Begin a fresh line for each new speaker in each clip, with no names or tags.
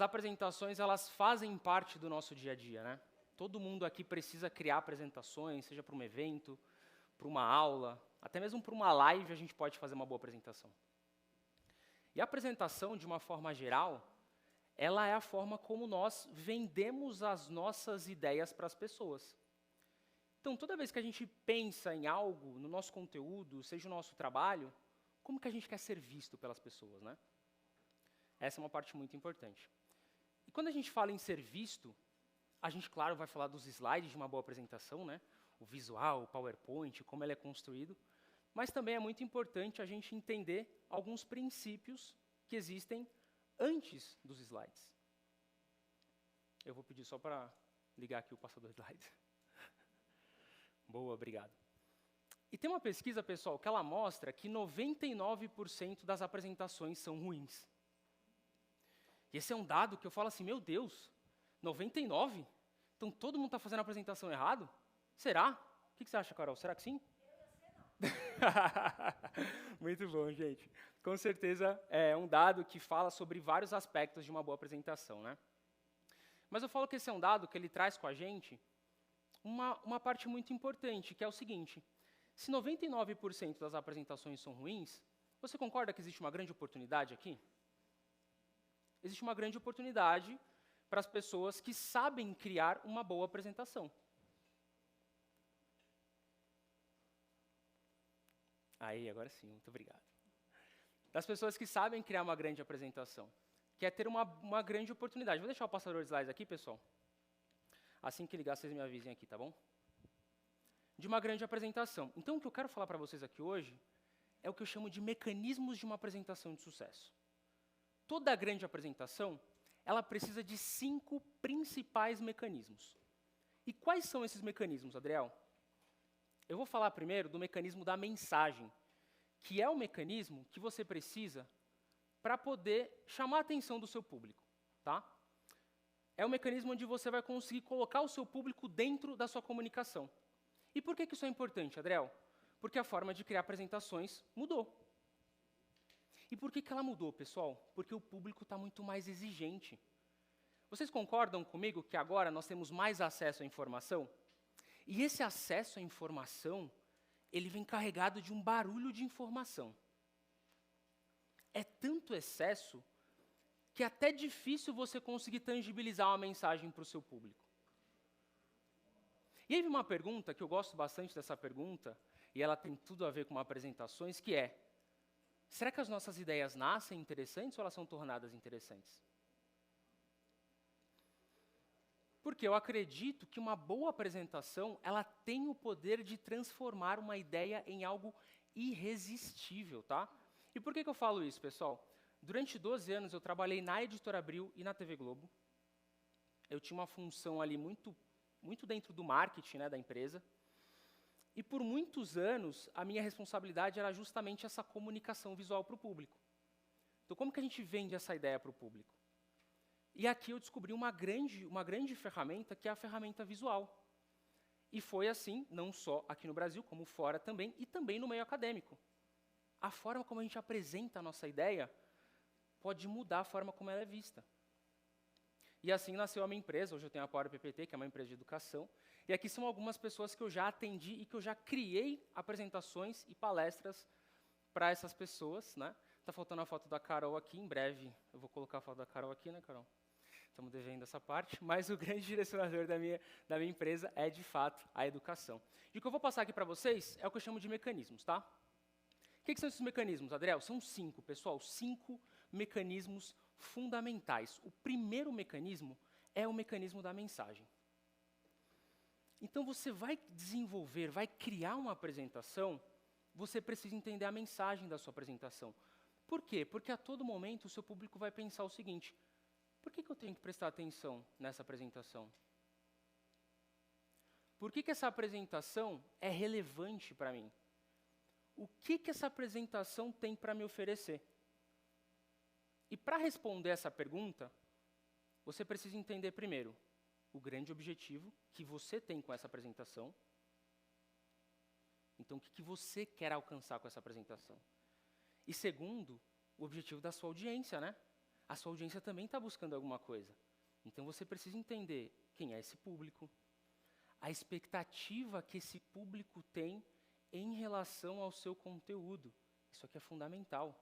apresentações, elas fazem parte do nosso dia a dia, né? Todo mundo aqui precisa criar apresentações, seja para um evento, para uma aula, até mesmo para uma live a gente pode fazer uma boa apresentação. E a apresentação, de uma forma geral, ela é a forma como nós vendemos as nossas ideias para as pessoas. Então, toda vez que a gente pensa em algo, no nosso conteúdo, seja o nosso trabalho, como que a gente quer ser visto pelas pessoas, né? Essa é uma parte muito importante. E quando a gente fala em ser visto, a gente, claro, vai falar dos slides de uma boa apresentação, né? O visual, o PowerPoint, como ele é construído, mas também é muito importante a gente entender alguns princípios que existem antes dos slides. Eu vou pedir só para ligar aqui o passador de slides. Boa, obrigado. E tem uma pesquisa, pessoal, que ela mostra que 99% das apresentações são ruins. E esse é um dado que eu falo assim, meu Deus, 99%? Então todo mundo está fazendo a apresentação errado? Será? O que você acha, Carol? Será que sim? Muito bom, gente. Com certeza é um dado que fala sobre vários aspectos de uma boa apresentação, né? Mas eu falo que esse é um dado que ele traz com a gente uma parte muito importante, que é o seguinte: se 99% das apresentações são ruins, você concorda que existe uma grande oportunidade aqui? Existe uma grande oportunidade para as pessoas que sabem criar uma boa apresentação. Aí, agora sim, muito obrigado. Das pessoas que sabem criar uma grande apresentação, que é ter uma grande oportunidade. Vou deixar o passador de slides aqui, pessoal. Assim que ligar, vocês me avisem aqui, tá bom? De uma grande apresentação. Então, o que eu quero falar para vocês aqui hoje é o que eu chamo de mecanismos de uma apresentação de sucesso. Toda grande apresentação, ela precisa de 5 principais mecanismos. E quais são esses mecanismos, Adriel? Eu vou falar primeiro do mecanismo da mensagem, que é o mecanismo que você precisa para poder chamar a atenção do seu público, tá? É o mecanismo onde você vai conseguir colocar o seu público dentro da sua comunicação. E por que isso é importante, Adriel? Porque a forma de criar apresentações mudou. E por que ela mudou, pessoal? Porque o público está muito mais exigente. Vocês concordam comigo que agora nós temos mais acesso à informação? E esse acesso à informação, ele vem carregado de um barulho de informação. É tanto excesso que é até difícil você conseguir tangibilizar uma mensagem para o seu público. E aí vem uma pergunta, que eu gosto bastante dessa pergunta, e ela tem tudo a ver com apresentações, que é: será que as nossas ideias nascem interessantes ou elas são tornadas interessantes? Porque eu acredito que uma boa apresentação, ela tem o poder de transformar uma ideia em algo irresistível, tá? E por que eu falo isso, pessoal? Durante 12 anos eu trabalhei na Editora Abril e na TV Globo. Eu tinha uma função ali muito dentro do marketing, né, da empresa. E por muitos anos, a minha responsabilidade era justamente essa comunicação visual para o público. Então, como que a gente vende essa ideia para o público? E aqui eu descobri uma grande ferramenta, que é a ferramenta visual. E foi assim, não só aqui no Brasil, como fora também, e também no meio acadêmico. A forma como a gente apresenta a nossa ideia pode mudar a forma como ela é vista. E assim nasceu a minha empresa. Hoje eu tenho a Power PPT, que é uma empresa de educação. E aqui são algumas pessoas que eu já atendi e que eu já criei apresentações e palestras para essas pessoas, né? Tá faltando a foto da Carol aqui, em breve eu vou colocar a foto da Carol aqui, né, Carol? Estamos devendo essa parte, mas o grande direcionador da minha empresa é, de fato, a educação. E o que eu vou passar aqui para vocês é o que eu chamo de mecanismos, tá? O que são esses mecanismos, Adriel? São 5, pessoal, 5 mecanismos fundamentais. O primeiro mecanismo é o mecanismo da mensagem. Então, você vai desenvolver, vai criar uma apresentação, você precisa entender a mensagem da sua apresentação. Por quê? Porque a todo momento o seu público vai pensar o seguinte: por que eu tenho que prestar atenção nessa apresentação? Por que essa apresentação é relevante para mim? O que essa apresentação tem para me oferecer? E para responder essa pergunta, você precisa entender primeiro o grande objetivo que você tem com essa apresentação. Então, o que você quer alcançar com essa apresentação? E segundo, o objetivo da sua audiência, né? a sua audiência também está buscando alguma coisa. Então você precisa entender quem é esse público, a expectativa que esse público tem em relação ao seu conteúdo. Isso aqui é fundamental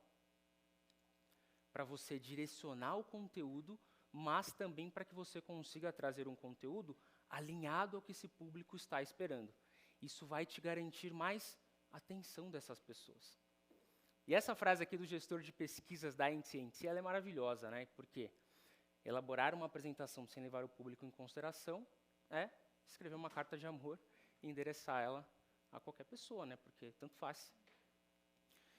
para você direcionar o conteúdo, mas também para que você consiga trazer um conteúdo alinhado ao que esse público está esperando. Isso vai te garantir mais atenção dessas pessoas. E essa frase aqui do gestor de pesquisas da AT&T, ela é maravilhosa, né? Porque elaborar uma apresentação sem levar o público em consideração é escrever uma carta de amor e endereçar ela a qualquer pessoa, né? Porque tanto faz.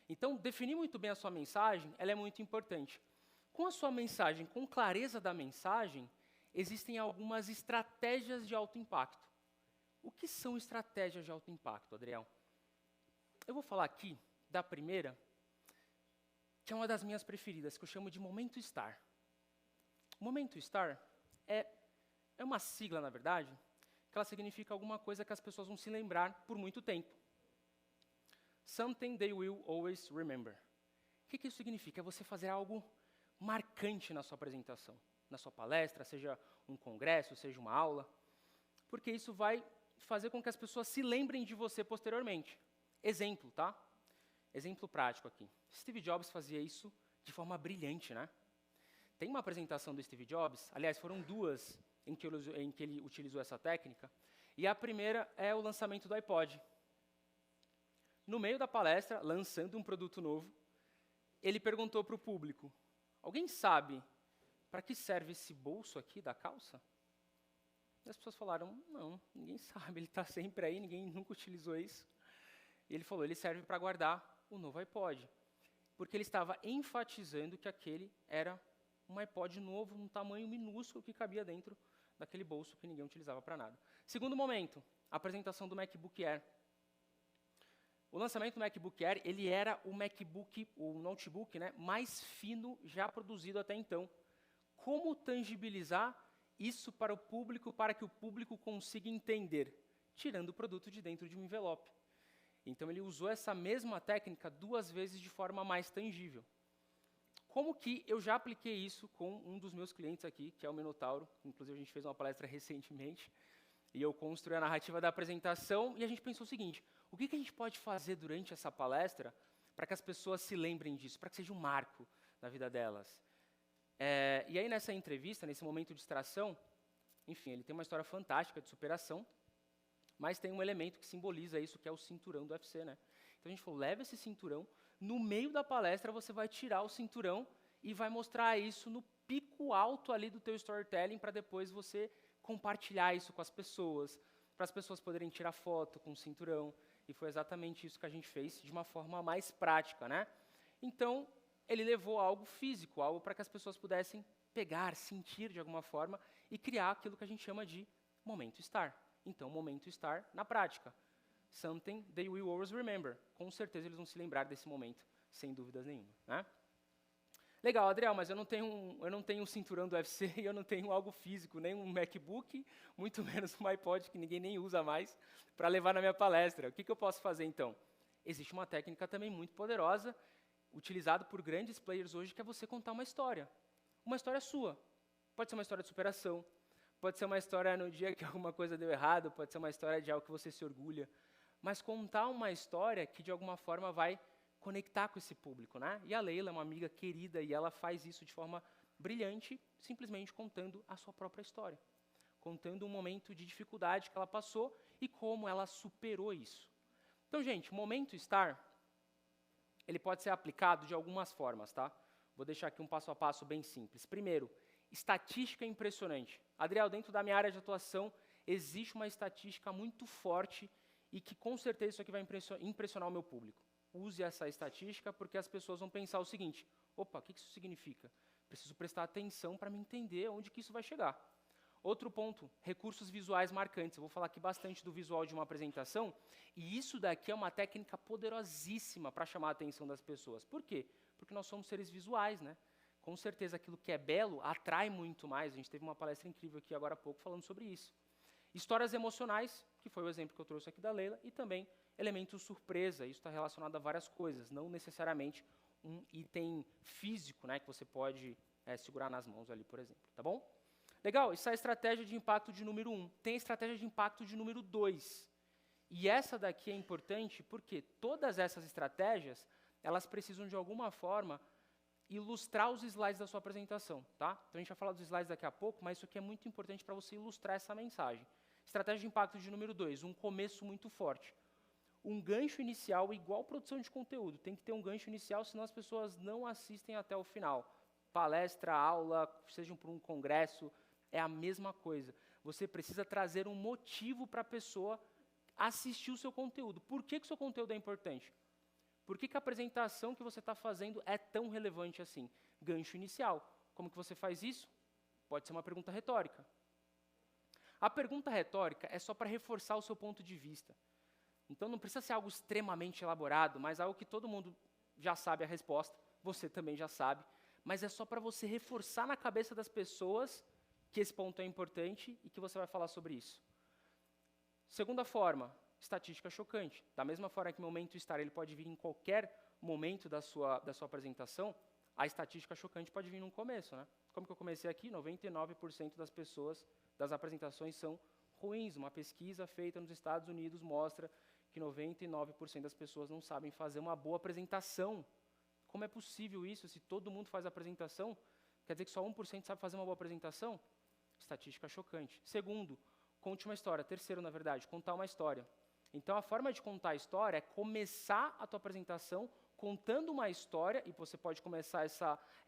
Então, definir muito bem a sua mensagem, ela é muito importante. Com a sua mensagem, com clareza da mensagem, existem algumas estratégias de alto impacto. O que são estratégias de alto impacto, Adriel? Eu vou falar aqui da primeira, que é uma das minhas preferidas, que eu chamo de Momento Star. Momento Star é uma sigla, na verdade, que ela significa alguma coisa que as pessoas vão se lembrar por muito tempo. Something they will always remember. O que isso significa? É você fazer algo marcante na sua apresentação, na sua palestra, seja um congresso, seja uma aula, porque isso vai fazer com que as pessoas se lembrem de você posteriormente. Exemplo, tá? Exemplo prático aqui. Steve Jobs fazia isso de forma brilhante, né? Tem uma apresentação do Steve Jobs, aliás, foram duas em que ele utilizou essa técnica, e a primeira é o lançamento do iPod. No meio da palestra, lançando um produto novo, ele perguntou para o público, alguém sabe para que serve esse bolso aqui da calça? E as pessoas falaram, não, ninguém sabe, ele está sempre aí, ninguém nunca utilizou isso. E ele falou, ele serve para guardar o novo iPod, porque ele estava enfatizando que aquele era um iPod novo, um tamanho minúsculo que cabia dentro daquele bolso que ninguém utilizava para nada. Segundo momento, a apresentação do MacBook Air. O lançamento do MacBook Air, ele era o notebook, né, mais fino já produzido até então. Como tangibilizar isso para o público, para que o público consiga entender? Tirando o produto de dentro de um envelope. Então, ele usou essa mesma técnica 2 vezes de forma mais tangível. Como que eu já apliquei isso com um dos meus clientes aqui, que é o Minotauro. Inclusive, a gente fez uma palestra recentemente. E eu construí a narrativa da apresentação e a gente pensou o seguinte, o que a gente pode fazer durante essa palestra para que as pessoas se lembrem disso, para que seja um marco na vida delas? E aí, nessa entrevista, nesse momento de distração, enfim, ele tem uma história fantástica de superação, mas tem um elemento que simboliza isso, que é o cinturão do UFC, né? Então, a gente falou, leva esse cinturão, no meio da palestra você vai tirar o cinturão e vai mostrar isso no pico alto ali do teu storytelling para depois você compartilhar isso com as pessoas, para as pessoas poderem tirar foto com o cinturão. E foi exatamente isso que a gente fez de uma forma mais prática, né? Então, ele levou algo físico, algo para que as pessoas pudessem pegar, sentir de alguma forma e criar aquilo que a gente chama de momento Star. Então, momento Star na prática. Something they will always remember. Com certeza eles vão se lembrar desse momento, sem dúvidas nenhuma, né? Legal, Adriel, mas eu não tenho um cinturão do UFC e eu não tenho algo físico, nem um MacBook, muito menos um iPod, que ninguém nem usa mais, para levar na minha palestra. O que eu posso fazer, então? Existe uma técnica também muito poderosa, utilizada por grandes players hoje, que é você contar uma história. Uma história sua. Pode ser uma história de superação, pode ser uma história no dia que alguma coisa deu errado, pode ser uma história de algo que você se orgulha. Mas contar uma história que, de alguma forma, vai conectar com esse público, né? E a Leila é uma amiga querida e ela faz isso de forma brilhante, simplesmente contando a sua própria história, contando um momento de dificuldade que ela passou e como ela superou isso. Então, gente, o momento Star, ele pode ser aplicado de algumas formas, tá? Vou deixar aqui um passo a passo bem simples. Primeiro, estatística impressionante. Adriel, dentro da minha área de atuação, existe uma estatística muito forte e que com certeza isso aqui vai impressionar o meu público. Use essa estatística porque as pessoas vão pensar o seguinte, opa, o que isso significa? Preciso prestar atenção para me entender onde que isso vai chegar. Outro ponto, recursos visuais marcantes. Eu vou falar aqui bastante do visual de uma apresentação, e isso daqui é uma técnica poderosíssima para chamar a atenção das pessoas. Por quê? Porque nós somos seres visuais, né? Com certeza aquilo que é belo atrai muito mais. A gente teve uma palestra incrível aqui agora há pouco falando sobre isso. Histórias emocionais, que foi o exemplo que eu trouxe aqui da Leila, e também elementos surpresa. Isso está relacionado a várias coisas, não necessariamente um item físico, né, que você pode segurar nas mãos ali, por exemplo, tá bom? Legal, isso é a estratégia de impacto de número 1. Tem a estratégia de impacto de número 2. E essa daqui é importante porque todas essas estratégias, elas precisam de alguma forma ilustrar os slides da sua apresentação, tá? Então a gente vai falar dos slides daqui a pouco, mas isso aqui é muito importante para você ilustrar essa mensagem. Estratégia de impacto de número 2, um começo muito forte. Um gancho inicial igual produção de conteúdo. Tem que ter um gancho inicial, senão as pessoas não assistem até o final. Palestra, aula, seja por um congresso, é a mesma coisa. Você precisa trazer um motivo para a pessoa assistir o seu conteúdo. Por que o seu conteúdo é importante? Por que a apresentação que você está fazendo é tão relevante assim? Gancho inicial. Como que você faz isso? Pode ser uma pergunta retórica. A pergunta retórica é só para reforçar o seu ponto de vista. Então não precisa ser algo extremamente elaborado, mas algo que todo mundo já sabe a resposta, você também já sabe, mas é só para você reforçar na cabeça das pessoas que esse ponto é importante e que você vai falar sobre isso. Segunda forma, estatística chocante. Da mesma forma que o momento estar ele pode vir em qualquer momento da sua apresentação, a estatística chocante pode vir no começo, né? Como que eu comecei aqui? 99% das pessoas das apresentações são ruins. Uma pesquisa feita nos Estados Unidos mostra que 99% das pessoas não sabem fazer uma boa apresentação. Como é possível isso? Se todo mundo faz a apresentação, quer dizer que só 1% sabe fazer uma boa apresentação? Estatística chocante. Segundo, conte uma história. Terceiro, na verdade, contar uma história. Então, a forma de contar a história é começar a tua apresentação contando uma história, e você pode começar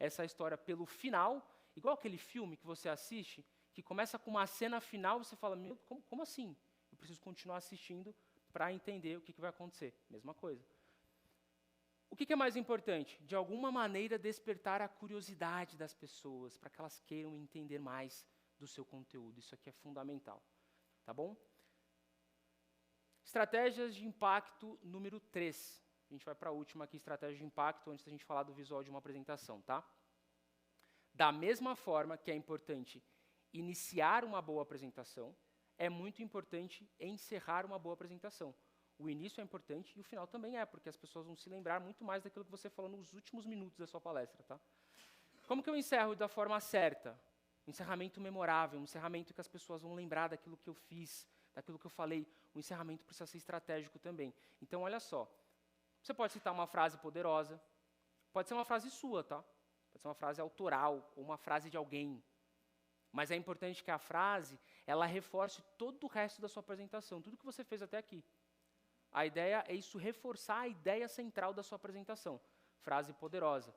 essa história pelo final, igual aquele filme que você assiste, que começa com uma cena final, você fala, meu, como assim? Eu preciso continuar assistindo para entender o que vai acontecer. Mesma coisa. O que é mais importante? De alguma maneira, despertar a curiosidade das pessoas, para que elas queiram entender mais do seu conteúdo. Isso aqui é fundamental. Tá bom? Estratégias de impacto número 3. A gente vai para a última aqui, estratégia de impacto, antes da gente falar do visual de uma apresentação, tá? Da mesma forma que é importante iniciar uma boa apresentação, é muito importante encerrar uma boa apresentação. O início é importante e o final também é, porque as pessoas vão se lembrar muito mais daquilo que você falou nos últimos minutos da sua palestra, tá? Como que eu encerro da forma certa? Um encerramento memorável, um encerramento que as pessoas vão lembrar daquilo que eu fiz, daquilo que eu falei. O encerramento precisa ser estratégico também. Então, olha só. Você pode citar uma frase poderosa. Pode ser uma frase sua, tá? Pode ser uma frase autoral ou uma frase de alguém. Mas é importante que a frase, ela reforce todo o resto da sua apresentação, tudo que você fez até aqui. A ideia é isso reforçar a ideia central da sua apresentação. Frase poderosa.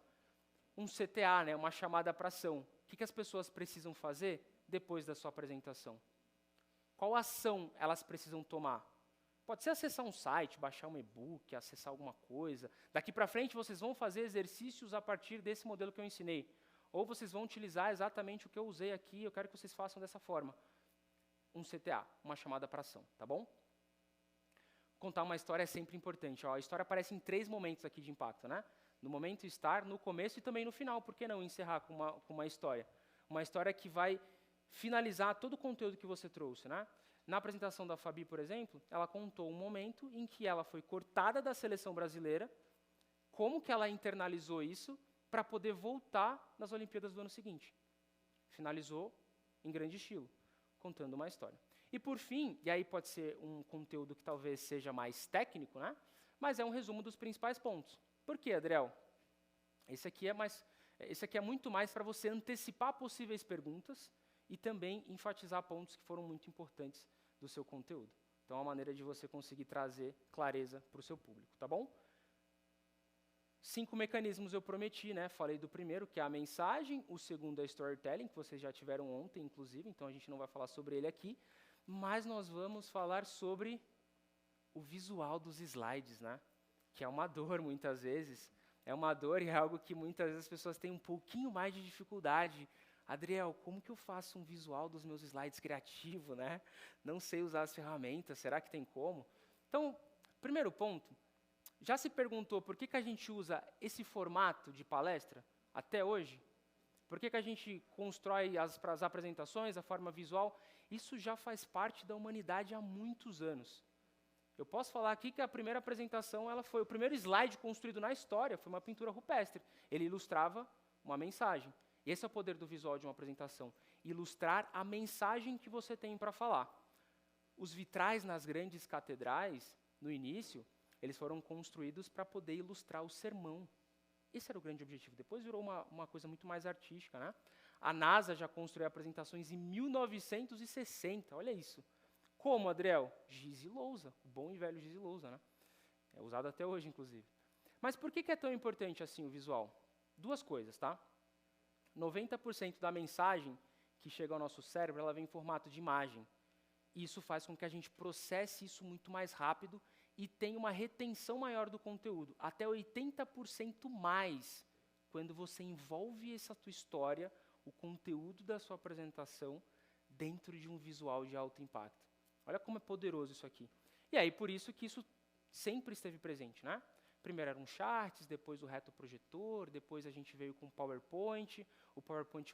Um CTA, né, uma chamada para ação. O que as pessoas precisam fazer depois da sua apresentação? Qual ação elas precisam tomar? Pode ser acessar um site, baixar um e-book, acessar alguma coisa. Daqui para frente, vocês vão fazer exercícios a partir desse modelo que eu ensinei. Ou vocês vão utilizar exatamente o que eu usei aqui, eu quero que vocês façam dessa forma. Um CTA, uma chamada para ação, tá bom? Contar uma história é sempre importante. Ó, a história aparece em 3 momentos aqui de impacto, né? No momento estar, no começo e também no final. Por que não encerrar com uma história? Uma história que vai finalizar todo o conteúdo que você trouxe, né? Na apresentação da Fabi, por exemplo, ela contou um momento em que ela foi cortada da seleção brasileira, como que ela internalizou isso para poder voltar nas Olimpíadas do ano seguinte. Finalizou em grande estilo, contando uma história. E por fim, e aí pode ser um conteúdo que talvez seja mais técnico, né? Mas é um resumo dos principais pontos. Por quê, Adriel? Esse aqui é muito mais para você antecipar possíveis perguntas e também enfatizar pontos que foram muito importantes do seu conteúdo. Então, é uma maneira de você conseguir trazer clareza para o seu público, tá bom? 5 mecanismos eu prometi, né? Falei do primeiro, que é a mensagem, o segundo é storytelling, que vocês já tiveram ontem, inclusive, então a gente não vai falar sobre ele aqui, mas nós vamos falar sobre o visual dos slides, né? Que é uma dor, muitas vezes. É uma dor e é algo que muitas vezes as pessoas têm um pouquinho mais de dificuldade. Adriel, como que eu faço um visual dos meus slides criativo, né? Não sei usar as ferramentas, será que tem como? Então, primeiro ponto, já se perguntou por que a gente usa esse formato de palestra até hoje? Por que a gente constrói as apresentações, a forma visual? Isso já faz parte da humanidade há muitos anos. Eu posso falar aqui que a primeira apresentação, o primeiro slide construído na história foi uma pintura rupestre. Ele ilustrava uma mensagem. E esse é o poder do visual de uma apresentação, ilustrar a mensagem que você tem para falar. Os vitrais nas grandes catedrais, no início, eles foram construídos para poder ilustrar o sermão. Esse era o grande objetivo. Depois virou uma coisa muito mais artística, né? A NASA já construiu apresentações em 1960, olha isso. Como, Adriel? Giz e lousa, o bom e velho giz e lousa, né? É usado até hoje, inclusive. Mas por que é tão importante assim o visual? Duas coisas, tá? 90% da mensagem que chega ao nosso cérebro, ela vem em formato de imagem. E isso faz com que a gente processe isso muito mais rápido e tenha uma retenção maior do conteúdo, até 80% mais, quando você envolve essa tua história, o conteúdo da sua apresentação, dentro de um visual de alto impacto. Olha como é poderoso isso aqui. E aí, por isso que isso sempre esteve presente, né? Primeiro eram charts, depois o retroprojetor, depois a gente veio com o PowerPoint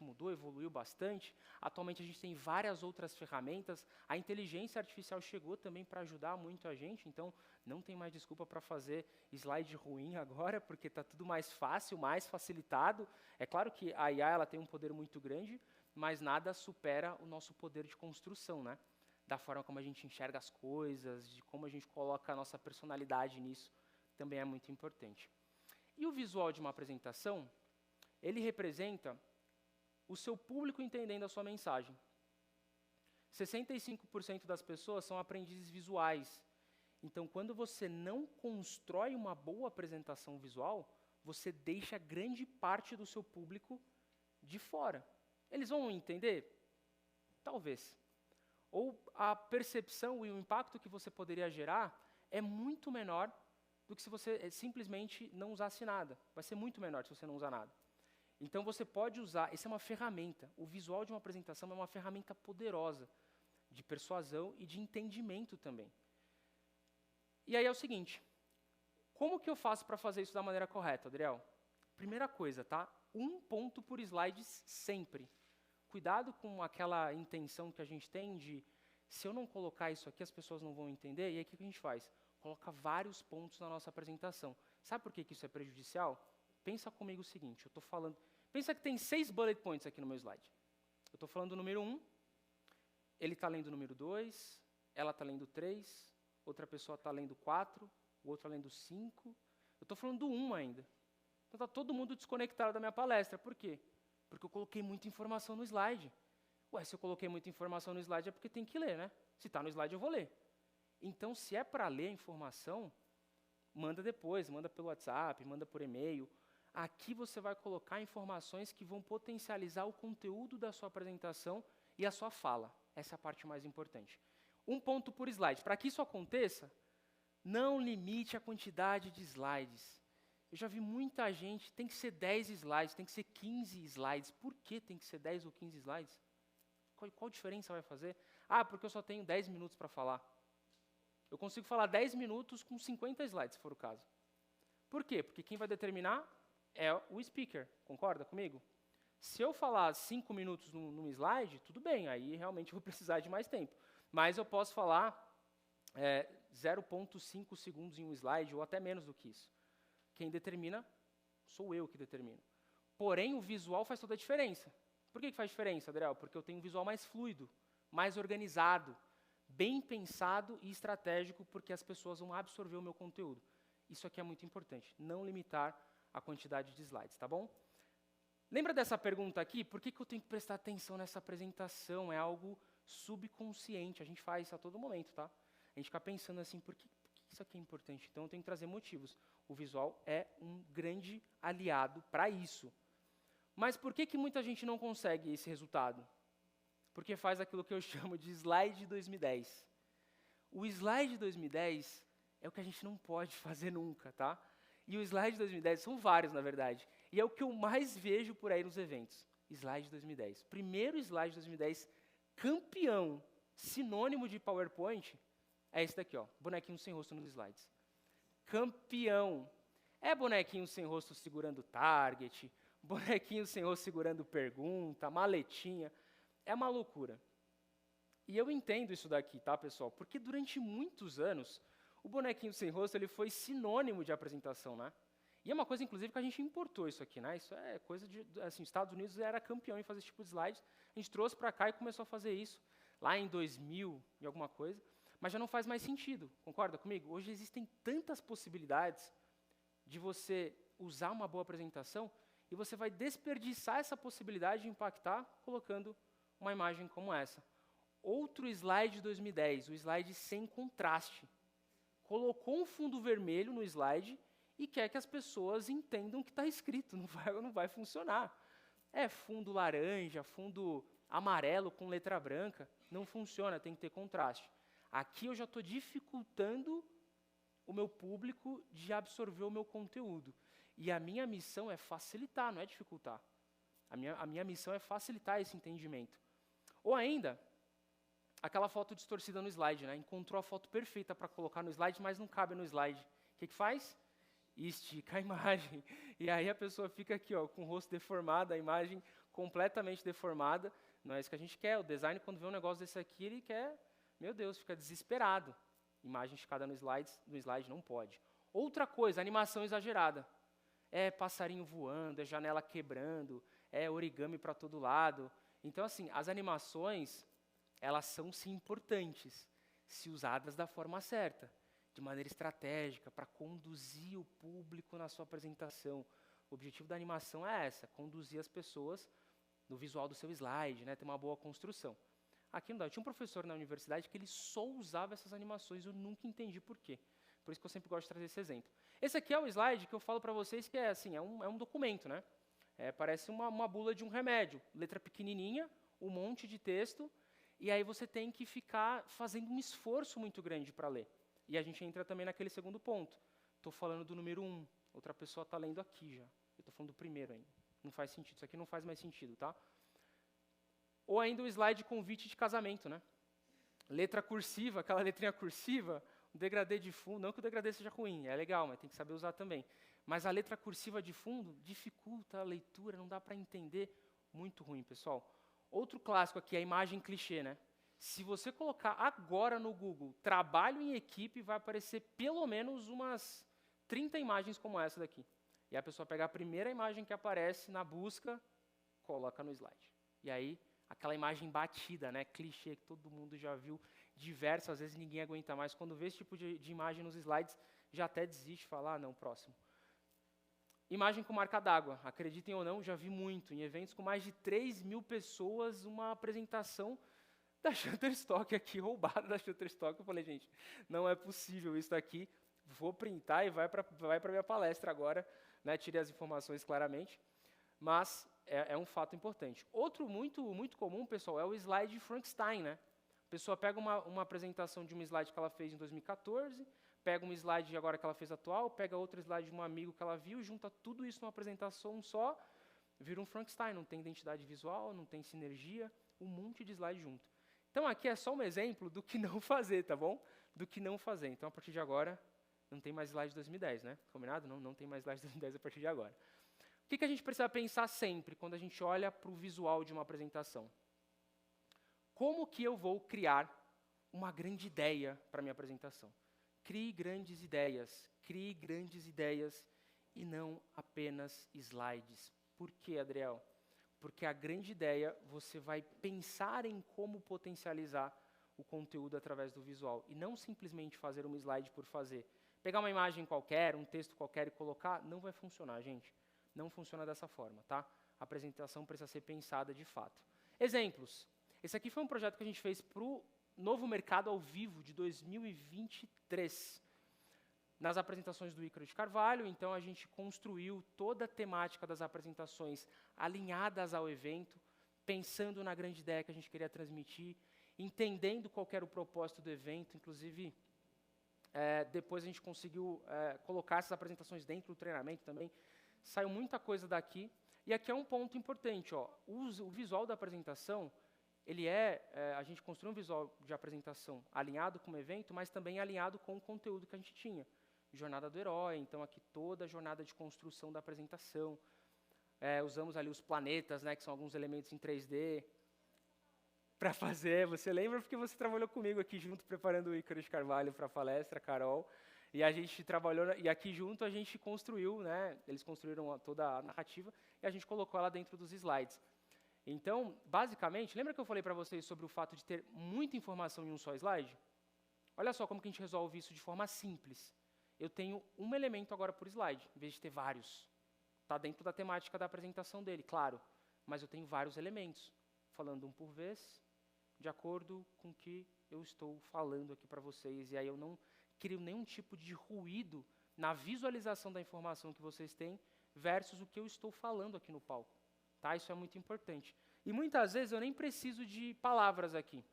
mudou, evoluiu bastante. Atualmente a gente tem várias outras ferramentas, a inteligência artificial chegou também para ajudar muito a gente, então não tem mais desculpa para fazer slide ruim agora, porque está tudo mais fácil, mais facilitado. É claro que a IA ela tem um poder muito grande, mas nada supera o nosso poder de construção, né? Da forma como a gente enxerga as coisas, de como a gente coloca a nossa personalidade nisso, também é muito importante. E o visual de uma apresentação, ele representa o seu público entendendo a sua mensagem. 65% das pessoas são aprendizes visuais. Então, quando você não constrói uma boa apresentação visual, você deixa grande parte do seu público de fora. Eles vão entender? Talvez. Ou a percepção e o impacto que você poderia gerar é muito menor do que se você simplesmente não usasse nada. Vai ser muito menor se você não usar nada. Então você pode usar, essa é uma ferramenta, o visual de uma apresentação é uma ferramenta poderosa de persuasão e de entendimento também. E aí é o seguinte, como que eu faço para fazer isso da maneira correta, Adriel? Primeira coisa, tá? 1 ponto por slide sempre. Cuidado com aquela intenção que a gente tem de, se eu não colocar isso aqui, as pessoas não vão entender, e aí o que a gente faz? Coloca vários pontos na nossa apresentação. Sabe por que isso é prejudicial? Pensa comigo o seguinte, eu estou falando, pensa que tem 6 bullet points aqui no meu slide. Eu estou falando do número 1, ele está lendo o número 2, ela está lendo 3, outra pessoa está lendo 4, o outro está lendo 5, eu estou falando do 1 ainda. Então está todo mundo desconectado da minha palestra, por quê? Porque eu coloquei muita informação no slide. Ué, se eu coloquei muita informação no slide é porque tem que ler, né? Se está no slide eu vou ler. Então, se é para ler a informação, manda depois, manda pelo WhatsApp, manda por e-mail. Aqui você vai colocar informações que vão potencializar o conteúdo da sua apresentação e a sua fala. Essa é a parte mais importante. 1 ponto por slide. Para que isso aconteça, não limite a quantidade de slides. Eu já vi muita gente, tem que ser 10 slides, tem que ser 15 slides. Por que tem que ser 10 ou 15 slides? Qual diferença vai fazer? Ah, porque eu só tenho 10 minutos para falar. Eu consigo falar 10 minutos com 50 slides, se for o caso. Por quê? Porque quem vai determinar é o speaker, concorda comigo? Se eu falar 5 minutos num slide, tudo bem, aí realmente eu vou precisar de mais tempo. Mas eu posso falar 0,5 segundos em um slide, ou até menos do que isso. Quem determina, sou eu que determino. Porém, o visual faz toda a diferença. Por que faz diferença, Adriel? Porque eu tenho um visual mais fluido, mais organizado, bem pensado e estratégico, porque as pessoas vão absorver o meu conteúdo. Isso aqui é muito importante, não limitar a quantidade de slides, tá bom? Lembra dessa pergunta aqui? Por que eu tenho que prestar atenção nessa apresentação? É algo subconsciente, a gente faz isso a todo momento, tá? A gente fica pensando assim, por que isso aqui é importante? Então eu tenho que trazer motivos. O visual é um grande aliado para isso. Mas por que muita gente não consegue esse resultado? Porque faz aquilo que eu chamo de slide 2010. O slide 2010 é o que a gente não pode fazer nunca, tá? E o slide 2010, são vários, na verdade, e é o que eu mais vejo por aí nos eventos. Slide 2010. Primeiro slide 2010, campeão, sinônimo de PowerPoint, é esse daqui, ó, bonequinho sem rosto nos slides. Campeão. É bonequinho sem rosto segurando target, bonequinho sem rosto segurando pergunta, maletinha. É uma loucura. E eu entendo isso daqui, tá, pessoal? Porque durante muitos anos, o bonequinho sem rosto ele foi sinônimo de apresentação, né? E é uma coisa, inclusive, que a gente importou isso aqui, né? Isso é coisa de, assim, os Estados Unidos era campeão em fazer esse tipo de slides. A gente trouxe para cá e começou a fazer isso lá em 2000 e alguma coisa, mas já não faz mais sentido, concorda comigo? Hoje existem tantas possibilidades de você usar uma boa apresentação e você vai desperdiçar essa possibilidade de impactar colocando uma imagem como essa. Outro slide de 2010, o slide sem contraste. Colocou um fundo vermelho no slide e quer que as pessoas entendam o que está escrito, não vai funcionar. É fundo laranja, fundo amarelo com letra branca, não funciona, tem que ter contraste. Aqui eu já estou dificultando o meu público de absorver o meu conteúdo. E a minha missão é facilitar, não é dificultar. A minha missão é facilitar esse entendimento. Ou ainda, aquela foto distorcida no slide, né? Encontrou a foto perfeita para colocar no slide, mas não cabe no slide. O que faz? Estica a imagem. E aí a pessoa fica aqui, ó, com o rosto deformado, a imagem completamente deformada. Não é isso que a gente quer. O design, quando vê um negócio desse aqui, ele quer, meu Deus, fica desesperado. Imagem esticada no slide não pode. Outra coisa, animação exagerada. É passarinho voando, é janela quebrando, é origami para todo lado. Então, assim, as animações, elas são sim importantes, se usadas da forma certa, de maneira estratégica, para conduzir o público na sua apresentação. O objetivo da animação é essa, conduzir as pessoas no visual do seu slide, né, ter uma boa construção. Aqui não dá. Eu tinha um professor na universidade que ele só usava essas animações, eu nunca entendi por quê. Por isso que eu sempre gosto de trazer esse exemplo. Esse aqui é o slide que eu falo para vocês que é assim, é um documento, né? Parece uma bula de um remédio, letra pequenininha, um monte de texto, e aí você tem que ficar fazendo um esforço muito grande para ler. E a gente entra também naquele segundo ponto. Estou falando do número 1, outra pessoa está lendo aqui já. Eu estou falando do primeiro ainda. Não faz sentido, isso aqui não faz mais sentido, tá? Ou ainda o slide convite de casamento, né? Letra cursiva, aquela letrinha cursiva, o degradê de fundo, não que o degradê seja ruim, é legal, mas tem que saber usar também. Mas a letra cursiva de fundo dificulta a leitura, não dá para entender. Muito ruim, pessoal. Outro clássico aqui é a imagem clichê, né? Se você colocar agora no Google trabalho em equipe, vai aparecer pelo menos umas 30 imagens como essa daqui. E a pessoa pega a primeira imagem que aparece na busca, coloca no slide. E aí, aquela imagem batida, né, clichê, que todo mundo já viu diversas vezes, ninguém aguenta mais. Quando vê esse tipo de imagem nos slides, já até desiste, fala, não, próximo. Imagem com marca d'água, acreditem ou não, já vi muito. Em eventos com mais de 3.000 pessoas, uma apresentação da Shutterstock aqui, roubada da Shutterstock. Eu falei, gente, não é possível isso aqui, vou printar e vai para a minha palestra agora, né, tirei as informações claramente, mas é um fato importante. Outro muito comum, pessoal, é o slide Frankenstein, né? A pessoa pega uma apresentação de um slide que ela fez em 2014, pega um slide agora que ela fez atual, pega outro slide de um amigo que ela viu, junta tudo isso numa apresentação só, vira um Frankenstein, não tem identidade visual, não tem sinergia, um monte de slide junto. Então aqui é só um exemplo do que não fazer, tá bom? Do que não fazer. Então a partir de agora, não tem mais slide de 2010, né? Combinado? Não tem mais slide de 2010 a partir de agora. O que a gente precisa pensar sempre quando a gente olha para o visual de uma apresentação? Como que eu vou criar uma grande ideia para a minha apresentação? Crie grandes ideias e não apenas slides. Por quê, Adriel? Porque a grande ideia, você vai pensar em como potencializar o conteúdo através do visual e não simplesmente fazer um slide por fazer. Pegar uma imagem qualquer, um texto qualquer e colocar, não vai funcionar, gente. Não funciona dessa forma, tá? A apresentação precisa ser pensada de fato. Exemplos. Esse aqui foi um projeto que a gente fez para o Novo Mercado ao Vivo de 2023. Nas apresentações do Ícaro de Carvalho, então a gente construiu toda a temática das apresentações alinhadas ao evento, pensando na grande ideia que a gente queria transmitir, entendendo qual era o propósito do evento, inclusive depois a gente conseguiu colocar essas apresentações dentro do treinamento também. Saiu muita coisa daqui. E aqui é um ponto importante, ó, o visual da apresentação, a gente construiu um visual de apresentação alinhado com o evento, mas também alinhado com o conteúdo que a gente tinha. Jornada do herói, então aqui toda a jornada de construção da apresentação. Usamos ali os planetas, né, que são alguns elementos em 3D, para fazer. Você lembra porque você trabalhou comigo aqui junto, preparando o Ícaro de Carvalho para a palestra, Carol. E a gente trabalhou, e aqui junto a gente construiu, né? Eles construíram toda a narrativa e a gente colocou ela dentro dos slides. Então, basicamente, lembra que eu falei para vocês sobre o fato de ter muita informação em um só slide? Olha só como que a gente resolve isso de forma simples. Eu tenho um elemento agora por slide, em vez de ter vários. Está dentro da temática da apresentação dele, claro, mas eu tenho vários elementos, falando um por vez, de acordo com o que eu estou falando aqui para vocês. E aí eu não crio nenhum tipo de ruído na visualização da informação que vocês têm versus o que eu estou falando aqui no palco. Tá? Isso é muito importante. E muitas vezes eu nem preciso de palavras aqui.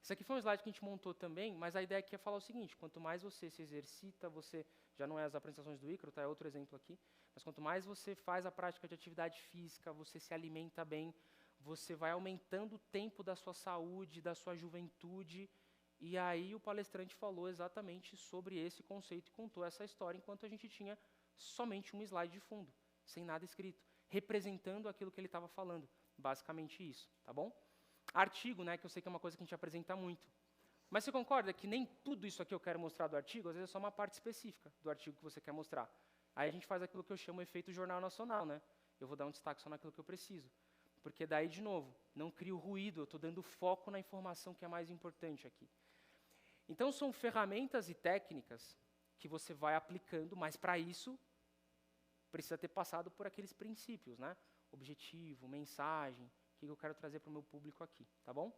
Isso aqui foi um slide que a gente montou também, mas a ideia aqui é falar o seguinte: quanto mais você se exercita, você, já não é as apresentações do Ícaro, tá? É outro exemplo aqui, mas quanto mais você faz a prática de atividade física, você se alimenta bem, você vai aumentando o tempo da sua saúde, da sua juventude, e aí o palestrante falou exatamente sobre esse conceito e contou essa história, enquanto a gente tinha somente um slide de fundo, sem nada escrito, representando aquilo que ele estava falando, basicamente isso, tá bom? Artigo, né, que eu sei que é uma coisa que a gente apresenta muito. Mas você concorda que nem tudo isso aqui eu quero mostrar do artigo? Às vezes é só uma parte específica do artigo que você quer mostrar. Aí a gente faz aquilo que eu chamo de efeito jornal nacional, né? Eu vou dar um destaque só naquilo que eu preciso. Porque daí, de novo, não crio ruído, eu estou dando foco na informação que é mais importante aqui. Então, são ferramentas e técnicas que você vai aplicando, mas para isso, precisa ter passado por aqueles princípios, né? Objetivo, mensagem, o que eu quero trazer para o meu público aqui, tá bom?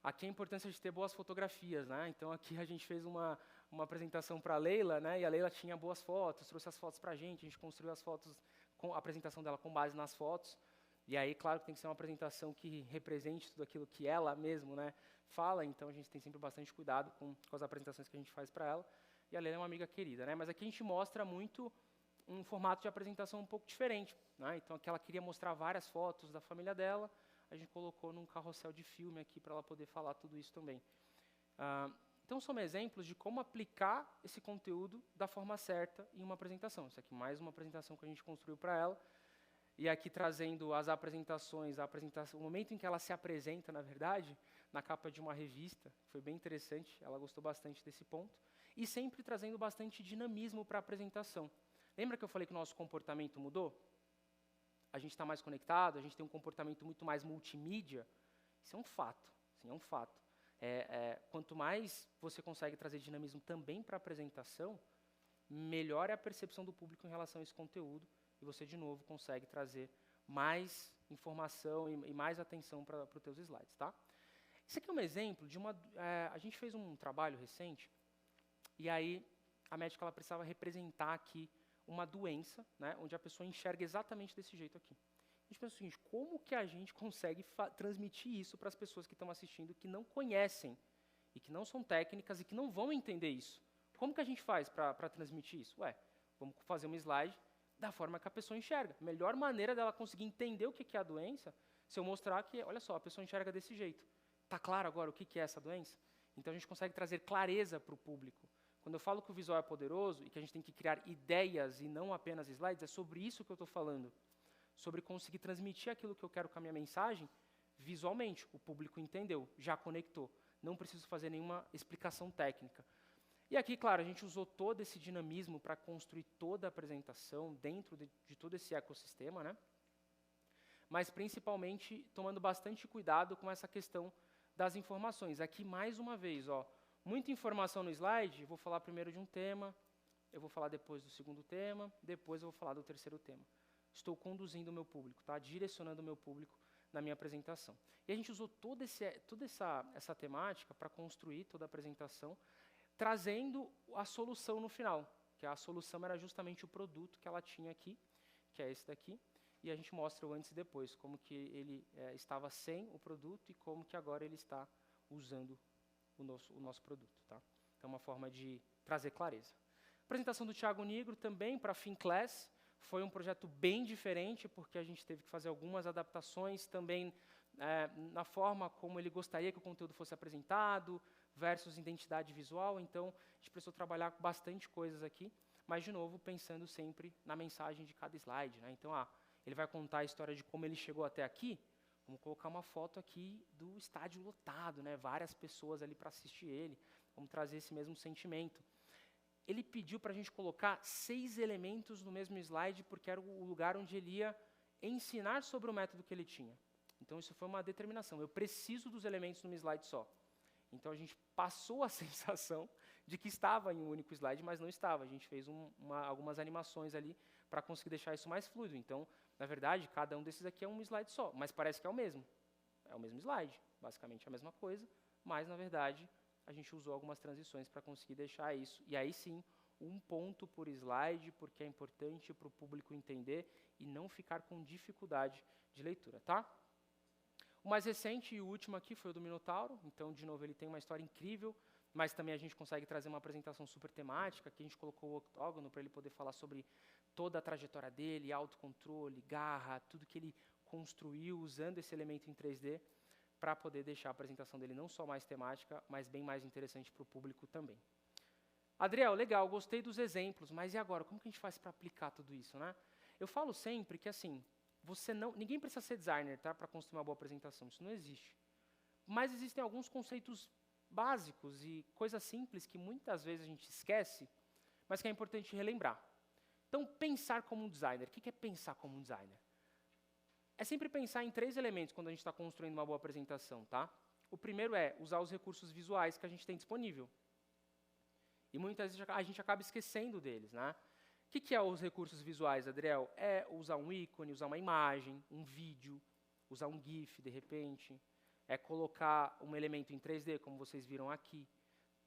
Aqui a importância de ter boas fotografias, né? Então aqui a gente fez uma apresentação para a Leila, né? E a Leila tinha boas fotos, trouxe as fotos para a gente construiu as fotos, a apresentação dela com base nas fotos. E aí, claro que tem que ser uma apresentação que represente tudo aquilo que ela mesmo, né, fala, então a gente tem sempre bastante cuidado com as apresentações que a gente faz para ela. E a Leila é uma amiga querida, né? Mas aqui a gente mostra muito um formato de apresentação um pouco diferente, né? Então aqui ela queria mostrar várias fotos da família dela, a gente colocou num carrossel de filme aqui para ela poder falar tudo isso também. Então são exemplos de como aplicar esse conteúdo da forma certa em uma apresentação. Isso aqui mais uma apresentação que a gente construiu para ela. E aqui trazendo as apresentações, o momento em que ela se apresenta, na verdade, na capa de uma revista, foi bem interessante, ela gostou bastante desse ponto. E sempre trazendo bastante dinamismo para a apresentação. Lembra que eu falei que o nosso comportamento mudou? A gente está mais conectado, a gente tem um comportamento muito mais multimídia. Isso é um fato, sim, é um fato. Quanto mais você consegue trazer dinamismo também para a apresentação, melhor é a percepção do público em relação a esse conteúdo e você, de novo, consegue trazer mais informação e mais atenção para os teus slides, tá? Esse aqui é um exemplo de a gente fez um trabalho recente e aí a médica ela precisava representar aqui uma doença, né, onde a pessoa enxerga exatamente desse jeito aqui. A gente pensa o seguinte: como que a gente consegue transmitir isso para as pessoas que estão assistindo, que não conhecem, e que não são técnicas, e que não vão entender isso? Como que a gente faz para transmitir isso? Vamos fazer um slide da forma que a pessoa enxerga. A melhor maneira dela conseguir entender o que é a doença, se eu mostrar que, olha só, a pessoa enxerga desse jeito. Está claro agora o que é essa doença? Então a gente consegue trazer clareza para o público. Quando eu falo que o visual é poderoso e que a gente tem que criar ideias e não apenas slides, é sobre isso que eu estou falando. Sobre conseguir transmitir aquilo que eu quero com a minha mensagem visualmente. O público entendeu, já conectou. Não preciso fazer nenhuma explicação técnica. E aqui, claro, a gente usou todo esse dinamismo para construir toda a apresentação dentro de todo esse ecossistema, né? Mas principalmente tomando bastante cuidado com essa questão das informações. Aqui, mais uma vez, muita informação no slide, eu vou falar primeiro de um tema, eu vou falar depois do segundo tema, depois eu vou falar do terceiro tema. Estou conduzindo o meu público, tá? Direcionando o meu público na minha apresentação. E a gente usou toda essa temática para construir toda a apresentação, trazendo a solução no final, que a solução era justamente o produto que ela tinha aqui, que é esse daqui, e a gente mostra o antes e depois, como que ele estava sem o produto e como que agora ele está usando o nosso produto, tá? Então, uma forma de trazer clareza. A apresentação do Thiago Nigro também para a FinClass foi um projeto bem diferente, porque a gente teve que fazer algumas adaptações também na forma como ele gostaria que o conteúdo fosse apresentado, versus identidade visual. Então, a gente precisou trabalhar com bastante coisas aqui, mas, de novo, pensando sempre na mensagem de cada slide, né? Então, ele vai contar a história de como ele chegou até aqui. Vamos colocar uma foto aqui do estádio lotado, né? Várias pessoas ali para assistir ele. Vamos trazer esse mesmo sentimento. Ele pediu para a gente colocar 6 elementos no mesmo slide, porque era o lugar onde ele ia ensinar sobre o método que ele tinha. Então, isso foi uma determinação. Eu preciso dos elementos num slide só. Então, a gente passou a sensação de que estava em um único slide, mas não estava. A gente fez algumas animações ali para conseguir deixar isso mais fluido. Então, na verdade, cada um desses aqui é um slide só, mas parece que é o mesmo. É o mesmo slide, basicamente a mesma coisa, mas, na verdade, a gente usou algumas transições para conseguir deixar isso. E aí sim, um ponto por slide, porque é importante para o público entender e não ficar com dificuldade de leitura, tá? O mais recente e o último aqui foi o do Minotauro. Então, de novo, ele tem uma história incrível, mas também a gente consegue trazer uma apresentação super temática. Aqui a gente colocou o octógono para ele poder falar sobre toda a trajetória dele, autocontrole, garra, tudo que ele construiu usando esse elemento em 3D para poder deixar a apresentação dele não só mais temática, mas bem mais interessante para o público também. Adriel, legal, gostei dos exemplos, mas e agora? Como que a gente faz para aplicar tudo isso, né? Eu falo sempre que, assim, ninguém precisa ser designer, tá, para construir uma boa apresentação, isso não existe. Mas existem alguns conceitos básicos e coisas simples que muitas vezes a gente esquece, mas que é importante relembrar. Então, pensar como um designer. O que é pensar como um designer? É sempre pensar em 3 elementos quando a gente está construindo uma boa apresentação, tá? O primeiro é usar os recursos visuais que a gente tem disponível. E muitas vezes a gente acaba esquecendo deles, né? O que é os recursos visuais, Adriel? É usar um ícone, usar uma imagem, um vídeo, usar um GIF, de repente. É colocar um elemento em 3D, como vocês viram aqui.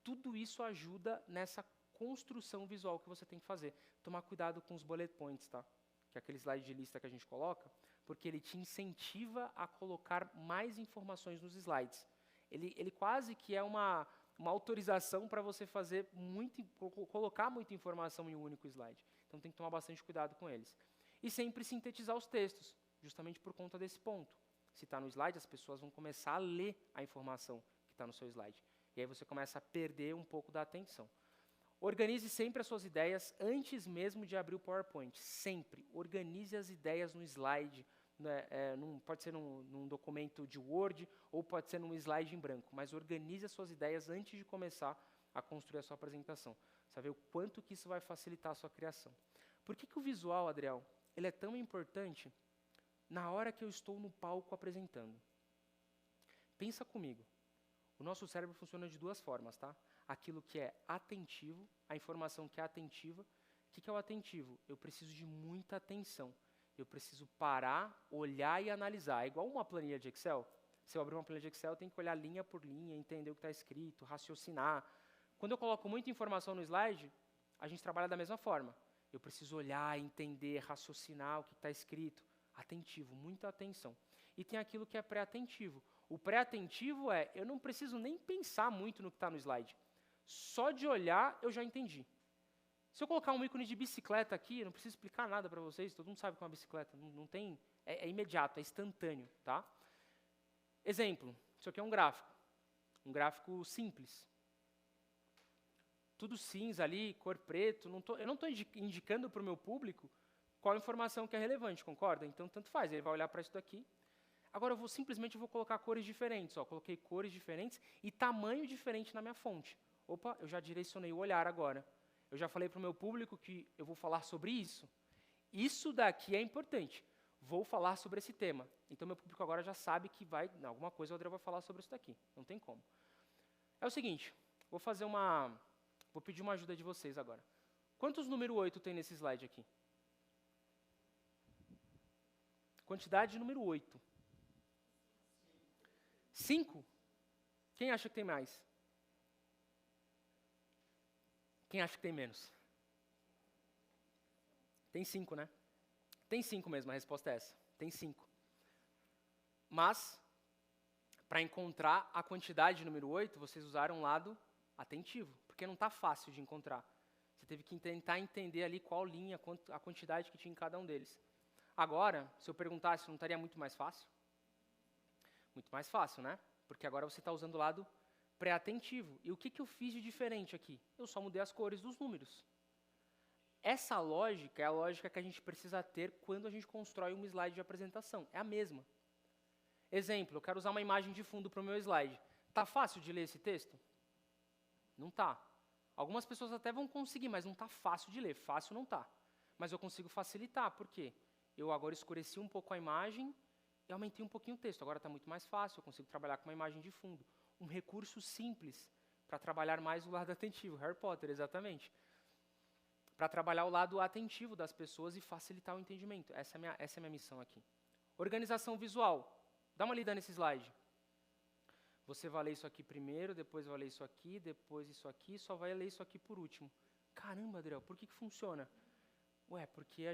Tudo isso ajuda nessa construção visual que você tem que fazer. Tomar cuidado com os bullet points, tá? Que é aquele slide de lista que a gente coloca, porque ele te incentiva a colocar mais informações nos slides. Ele quase que é uma autorização para você fazer colocar muita informação em um único slide. Então tem que tomar bastante cuidado com eles. E sempre sintetizar os textos, justamente por conta desse ponto. Se está no slide, as pessoas vão começar a ler a informação que está no seu slide. E aí você começa a perder um pouco da atenção. Organize sempre as suas ideias antes mesmo de abrir o PowerPoint. Sempre. Organize as ideias no slide. Né, pode ser num documento de Word ou pode ser num slide em branco. Mas organize as suas ideias antes de começar a construir a sua apresentação. Você vai ver o quanto que isso vai facilitar a sua criação. Por que o visual, Adriel, ele é tão importante na hora que eu estou no palco apresentando? Pensa comigo. O nosso cérebro funciona de 2 formas, tá? Aquilo que é atentivo, a informação que é atentiva. O que é o atentivo? Eu preciso de muita atenção. Eu preciso parar, olhar e analisar. É igual uma planilha de Excel. Se eu abrir uma planilha de Excel, eu tenho que olhar linha por linha, entender o que está escrito, raciocinar. Quando eu coloco muita informação no slide, a gente trabalha da mesma forma. Eu preciso olhar, entender, raciocinar o que está escrito. Atentivo, muita atenção. E tem aquilo que é pré-atentivo. O pré-atentivo é, eu não preciso nem pensar muito no que está no slide. Só de olhar, eu já entendi. Se eu colocar um ícone de bicicleta aqui, eu não preciso explicar nada para vocês, todo mundo sabe que é uma bicicleta. Não tem, é imediato, é instantâneo, tá? Exemplo, isso aqui é um gráfico simples. Tudo cinza ali, cor preto. Eu não estou indicando para o meu público qual informação que é relevante, concorda? Então, tanto faz, ele vai olhar para isso daqui. Agora, eu simplesmente vou colocar cores diferentes. Ó, coloquei cores diferentes e tamanho diferente na minha fonte. Opa, eu já direcionei o olhar agora. Eu já falei para o meu público que eu vou falar sobre isso. Isso daqui é importante. Vou falar sobre esse tema. Então, meu público agora já sabe que alguma coisa o Adriel vai falar sobre isso daqui. Não tem como. É o seguinte, vou pedir uma ajuda de vocês agora. Quantos número 8 tem nesse slide aqui? Quantidade de número 8. 5? Quem acha que tem mais? Quem acha que tem menos? Tem 5, né? Tem 5 mesmo, a resposta é essa. Tem 5. Mas, para encontrar a quantidade de número 8, vocês usaram um lado atentivo, porque não está fácil de encontrar. Você teve que tentar entender ali qual linha, a quantidade que tinha em cada um deles. Agora, se eu perguntasse, não estaria muito mais fácil? Muito mais fácil, né? Porque agora você está usando o lado pré-atentivo. E o que eu fiz de diferente aqui? Eu só mudei as cores dos números. Essa lógica é a lógica que a gente precisa ter quando a gente constrói um slide de apresentação. É a mesma. Exemplo, eu quero usar uma imagem de fundo para o meu slide. Está fácil de ler esse texto? Não tá. Algumas pessoas até vão conseguir, mas não tá fácil de ler. Fácil não tá. Mas eu consigo facilitar. Por quê? Eu agora escureci um pouco a imagem e aumentei um pouquinho o texto. Agora está muito mais fácil, eu consigo trabalhar com uma imagem de fundo. Um recurso simples para trabalhar mais o lado atentivo. Harry Potter, exatamente. Para trabalhar o lado atentivo das pessoas e facilitar o entendimento. Essa é a minha missão aqui. Organização visual. Dá uma lida nesse slide. Você vai ler isso aqui primeiro, depois vai ler isso aqui, depois isso aqui, só vai ler isso aqui por último. Caramba, Adriel, por que funciona? Ué, porque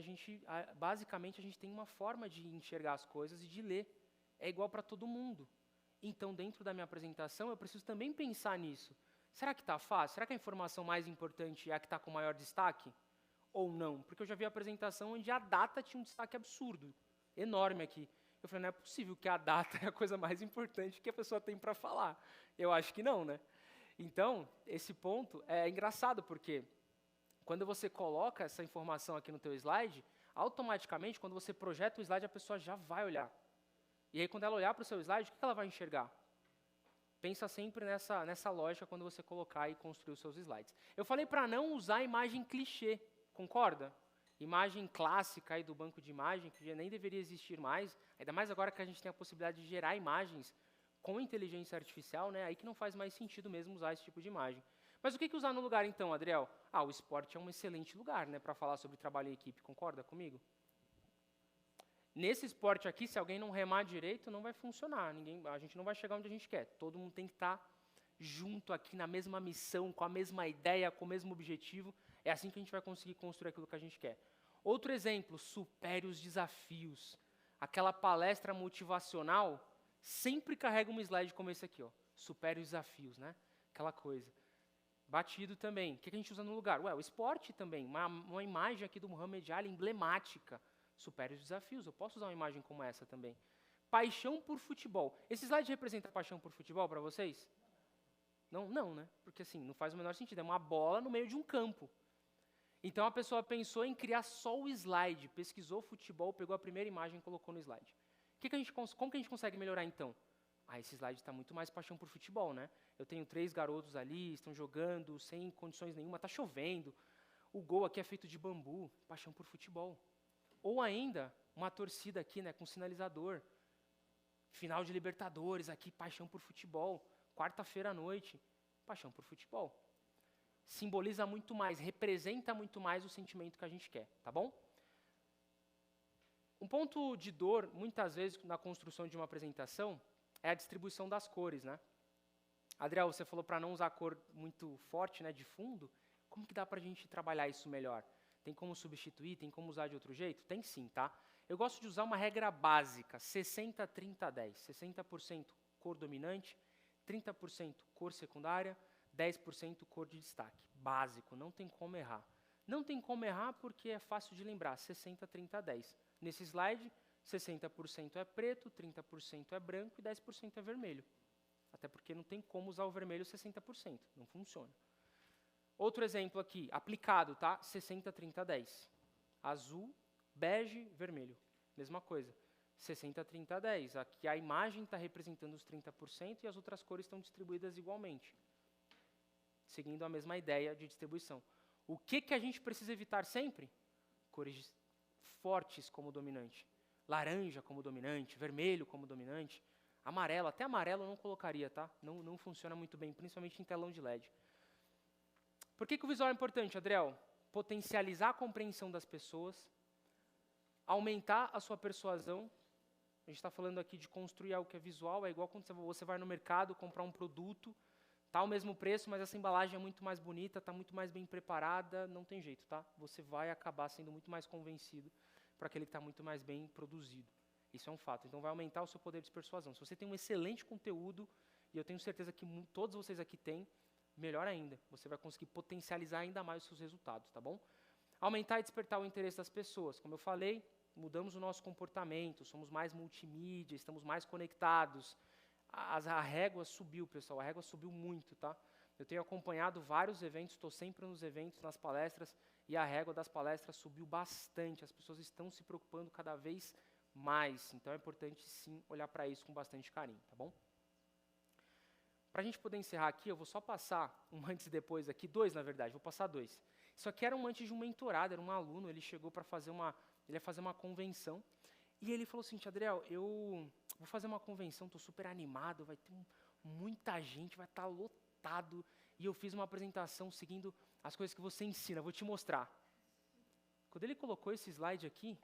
basicamente a gente tem uma forma de enxergar as coisas e de ler. É igual para todo mundo. Então, dentro da minha apresentação, eu preciso também pensar nisso. Será que está fácil? Será que a informação mais importante é a que está com maior destaque? Ou não? Porque eu já vi a apresentação onde a data tinha um destaque absurdo, enorme aqui. Eu falei, não é possível que a data é a coisa mais importante que a pessoa tem para falar. Eu acho que não, né? Então, esse ponto é engraçado, porque quando você coloca essa informação aqui no teu slide, automaticamente, quando você projeta o slide, a pessoa já vai olhar. E aí, quando ela olhar para o seu slide, o que ela vai enxergar? Pensa sempre nessa lógica quando você colocar e construir os seus slides. Eu falei para não usar imagem clichê, concorda? Imagem clássica aí do banco de imagem, que já nem deveria existir mais, ainda mais agora que a gente tem a possibilidade de gerar imagens com inteligência artificial, né? Aí que não faz mais sentido mesmo usar esse tipo de imagem. Mas o que usar no lugar então, Adriel? O esporte é um excelente lugar, né, para falar sobre trabalho em equipe, concorda comigo? Nesse esporte aqui, se alguém não remar direito, não vai funcionar. A gente não vai chegar onde a gente quer. Todo mundo tem que estar junto aqui na mesma missão, com a mesma ideia, com o mesmo objetivo. É assim que a gente vai conseguir construir aquilo que a gente quer. Outro exemplo, supere os desafios. Aquela palestra motivacional sempre carrega um slide como esse aqui, ó. Supere os desafios, né? Aquela coisa. Batido também. O que a gente usa no lugar? O esporte também. Uma imagem aqui do Muhammad Ali emblemática. Supere os desafios. Eu posso usar uma imagem como essa também. Paixão por futebol. Esse slide representa paixão por futebol para vocês? Não, né? Porque assim, não faz o menor sentido. É uma bola no meio de um campo. Então a pessoa pensou em criar só o slide, pesquisou futebol, pegou a primeira imagem e colocou no slide. Como que a gente consegue melhorar então? Esse slide está muito mais paixão por futebol, né? Eu tenho 3 garotos ali, estão jogando sem condições nenhuma, está chovendo. O gol aqui é feito de bambu, paixão por futebol. Ou ainda, uma torcida aqui, né, com sinalizador. Final de Libertadores aqui, paixão por futebol. Quarta-feira à noite, paixão por futebol. Simboliza muito mais, representa muito mais o sentimento que a gente quer, tá bom? Um ponto de dor, muitas vezes, na construção de uma apresentação, é a distribuição das cores, né? Adriel, você falou para não usar cor muito forte, né, de fundo. Como que dá para a gente trabalhar isso melhor? Tem como substituir? Tem como usar de outro jeito? Tem sim, tá? Eu gosto de usar uma regra básica, 60-30-10. 60% cor dominante, 30% cor secundária, 10% cor de destaque. Básico, não tem como errar. Não tem como errar porque é fácil de lembrar, 60-30-10. Nesse slide, 60% é preto, 30% é branco e 10% é vermelho. Até porque não tem como usar o vermelho 60%, não funciona. Outro exemplo aqui, aplicado, tá? 60-30-10. Azul, bege, vermelho. Mesma coisa. 60-30-10. Aqui a imagem está representando os 30% e as outras cores estão distribuídas igualmente. Seguindo a mesma ideia de distribuição. O que a gente precisa evitar sempre? Cores fortes como dominante. Laranja como dominante, vermelho como dominante, amarelo. Até amarelo eu não colocaria, tá? Não funciona muito bem, principalmente em telão de LED. Por que o visual é importante, Adriel? Potencializar a compreensão das pessoas, aumentar a sua persuasão. A gente está falando aqui de construir algo que é visual, é igual quando você vai no mercado comprar um produto, está ao mesmo preço, mas essa embalagem é muito mais bonita, está muito mais bem preparada, não tem jeito, tá? Você vai acabar sendo muito mais convencido para aquele que está muito mais bem produzido. Isso é um fato. Então vai aumentar o seu poder de persuasão. Se você tem um excelente conteúdo, e eu tenho certeza que todos vocês aqui têm, melhor ainda. Você vai conseguir potencializar ainda mais os seus resultados, tá bom? Aumentar e despertar o interesse das pessoas. Como eu falei, mudamos o nosso comportamento, somos mais multimídia, estamos mais conectados. A régua subiu, pessoal, a régua subiu muito, tá? Eu tenho acompanhado vários eventos, estou sempre nos eventos, nas palestras, e a régua das palestras subiu bastante. As pessoas estão se preocupando cada vez mais. Então é importante, sim, olhar para isso com bastante carinho, tá bom? Para a gente poder encerrar aqui, eu vou só passar um antes e depois aqui, 2 na verdade, vou passar 2. Isso aqui era um antes de um mentorado, era um aluno, ele chegou para fazer ele ia fazer uma convenção, e ele falou assim, Adriel, eu vou fazer uma convenção, estou super animado, vai ter muita gente, vai estar lotado, e eu fiz uma apresentação seguindo as coisas que você ensina, vou te mostrar. Quando ele colocou esse slide aqui,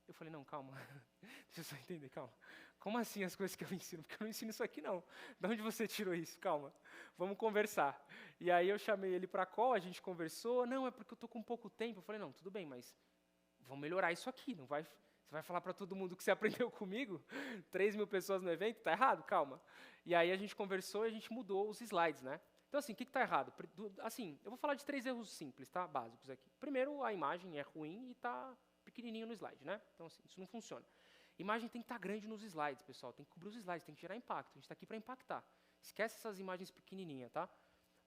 eu falei, não, calma, deixa eu só entender, calma. Como assim as coisas que eu ensino? Porque eu não ensino isso aqui, não. De onde você tirou isso? Calma, vamos conversar. E aí eu chamei ele para a call, a gente conversou. Não, é porque eu estou com pouco tempo. Eu falei, não, tudo bem, mas vamos melhorar isso aqui. Você vai falar para todo mundo que você aprendeu comigo? 3.000 pessoas no evento? Está errado? Calma. E aí a gente conversou e a gente mudou os slides, né? Então, assim, o que está errado? Assim, eu vou falar de 3 erros simples, tá? Básicos aqui. Primeiro, a imagem é ruim e está pequenininho no slide, né? Então, assim, isso não funciona. Imagem tem que estar grande nos slides, pessoal. Tem que cobrir os slides, tem que gerar impacto. A gente está aqui para impactar. Esquece essas imagens pequenininhas, tá?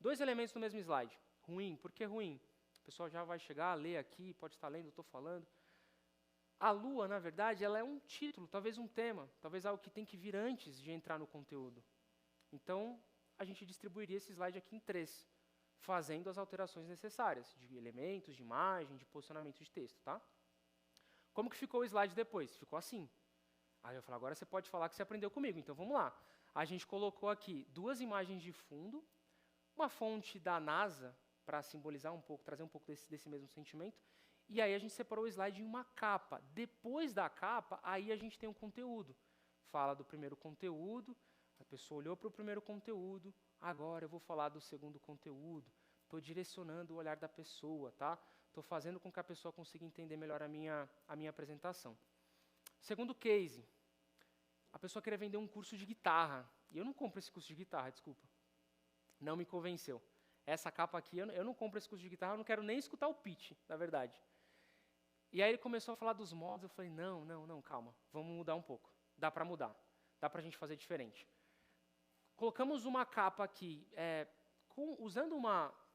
2 elementos no mesmo slide. Ruim. Por que ruim? O pessoal já vai chegar, ler aqui, pode estar lendo, eu estou falando. A lua, na verdade, ela é um título, talvez um tema, talvez algo que tem que vir antes de entrar no conteúdo. Então, a gente distribuiria esse slide aqui em 3, fazendo as alterações necessárias, de elementos, de imagem, de posicionamento de texto, tá? Como que ficou o slide depois? Ficou assim. Aí eu falei, agora você pode falar que você aprendeu comigo, então vamos lá. A gente colocou aqui 2 imagens de fundo, uma fonte da NASA, para simbolizar um pouco, trazer um pouco desse mesmo sentimento, e aí a gente separou o slide em uma capa. Depois da capa, aí a gente tem um conteúdo. Fala do primeiro conteúdo, a pessoa olhou para o primeiro conteúdo, agora eu vou falar do segundo conteúdo, estou direcionando o olhar da pessoa, tá? Estou fazendo com que a pessoa consiga entender melhor a minha apresentação. Segundo case, a pessoa queria vender um curso de guitarra. E eu não compro esse curso de guitarra, desculpa. Não me convenceu. Essa capa aqui, eu não compro esse curso de guitarra, eu não quero nem escutar o pitch, na verdade. E aí ele começou a falar dos modos, eu falei, não, calma, vamos mudar um pouco. Dá para mudar, dá para a gente fazer diferente. Colocamos uma capa aqui, usando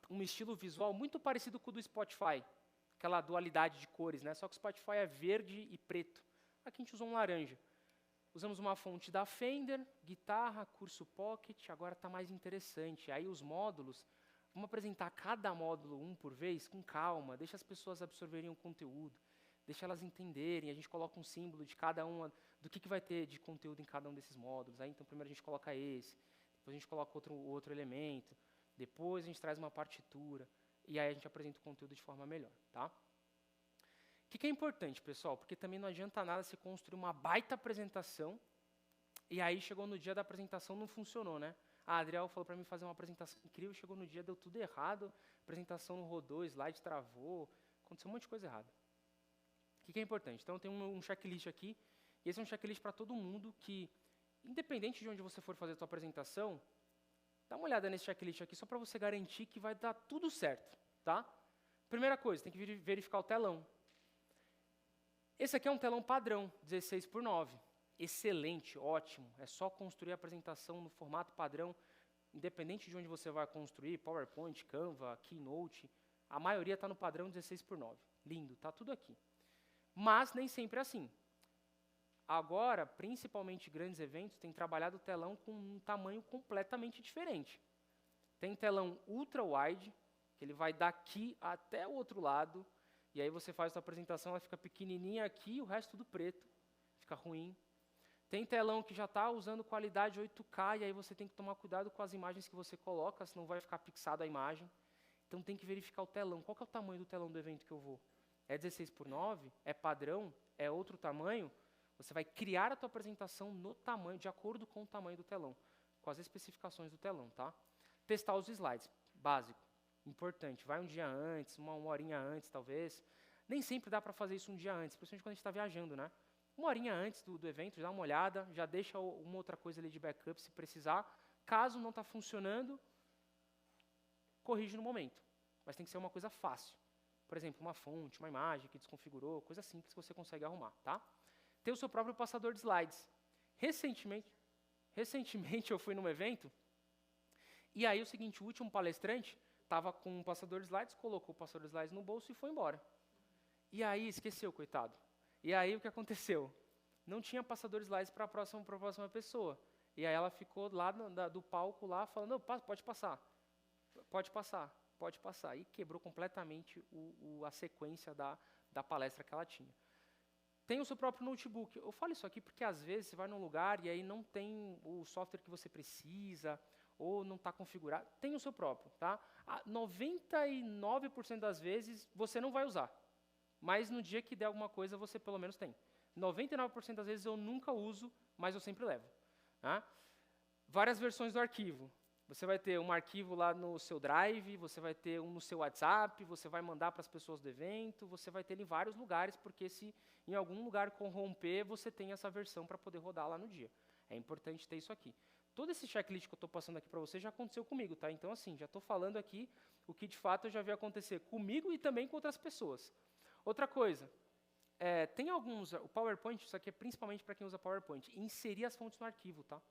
um estilo visual muito parecido com o do Spotify, aquela dualidade de cores, né? Só que o Spotify é verde e preto. Aqui a gente usou um laranja. Usamos uma fonte da Fender, guitarra, curso Pocket, agora está mais interessante. Aí os módulos, vamos apresentar cada módulo um por vez, com calma, deixa as pessoas absorverem o conteúdo, deixa elas entenderem, a gente coloca um símbolo de cada uma, do que vai ter de conteúdo em cada um desses módulos. Aí, então primeiro a gente coloca esse, depois a gente coloca outro elemento, depois a gente traz uma partitura, e aí a gente apresenta o conteúdo de forma melhor, tá? O que é importante, pessoal? Porque também não adianta nada você construir uma baita apresentação e aí chegou no dia da apresentação não funcionou, né? A Adriel falou para mim fazer uma apresentação incrível, chegou no dia, deu tudo errado, a apresentação não rodou, slide travou, aconteceu um monte de coisa errada. O que é importante? Então, tem um checklist aqui, e esse é um checklist para todo mundo que, independente de onde você for fazer a sua apresentação, dá uma olhada nesse checklist aqui só para você garantir que vai dar tudo certo, tá? Primeira coisa, tem que verificar o telão. Esse aqui é um telão padrão, 16:9. Excelente, ótimo. É só construir a apresentação no formato padrão, independente de onde você vai construir, PowerPoint, Canva, Keynote, a maioria está no padrão 16:9. Lindo, está tudo aqui. Mas nem sempre é assim. Agora, principalmente grandes eventos, têm trabalhado o telão com um tamanho completamente diferente. Tem telão ultra-wide, que ele vai daqui até o outro lado, e aí você faz a sua apresentação, ela fica pequenininha aqui, o resto tudo preto, fica ruim. Tem telão que já está usando qualidade 8K, e aí você tem que tomar cuidado com as imagens que você coloca, senão vai ficar pixada a imagem. Então tem que verificar o telão. Qual que é o tamanho do telão do evento que eu vou? É 16:9? É padrão? É outro tamanho? Você vai criar a tua apresentação no tamanho, de acordo com o tamanho do telão, com as especificações do telão, tá? Testar os slides, básico, importante. Vai um dia antes, uma horinha antes, talvez. Nem sempre dá para fazer isso um dia antes, principalmente quando a gente está viajando, né? Uma horinha antes do evento, dá uma olhada, já deixa uma outra coisa ali de backup se precisar. Caso não está funcionando, corrige no momento. Mas tem que ser uma coisa fácil. Por exemplo, uma fonte, uma imagem que desconfigurou, coisa simples que você consegue arrumar, tá? Ter o seu próprio passador de slides. Recentemente eu fui num evento, e aí o seguinte, o último palestrante estava com um passador de slides, colocou o passador de slides no bolso e foi embora. E aí esqueceu, coitado. E aí o que aconteceu? Não tinha passador de slides para a próxima pessoa. E aí ela ficou lá do palco lá falando, não, pode passar, pode passar, pode passar. E quebrou completamente a sequência da palestra que ela tinha. Tem o seu próprio notebook. Eu falo isso aqui porque às vezes você vai num lugar e aí não tem o software que você precisa, ou não está configurado. Tem o seu próprio, tá? 99% das vezes você não vai usar. Mas no dia que der alguma coisa, você pelo menos tem. 99% das vezes eu nunca uso, mas eu sempre levo. Tá? Várias versões do arquivo. Você vai ter um arquivo lá no seu Drive, você vai ter um no seu WhatsApp, você vai mandar para as pessoas do evento, você vai ter em vários lugares, porque se em algum lugar corromper, você tem essa versão para poder rodar lá no dia. É importante ter isso aqui. Todo esse checklist que eu estou passando aqui para você já aconteceu comigo, tá? Então, assim, já estou falando aqui o que de fato eu já vi acontecer comigo e também com outras pessoas. Outra coisa, tem alguns, o PowerPoint, isso aqui é principalmente para quem usa PowerPoint, inserir as fontes no arquivo, tá?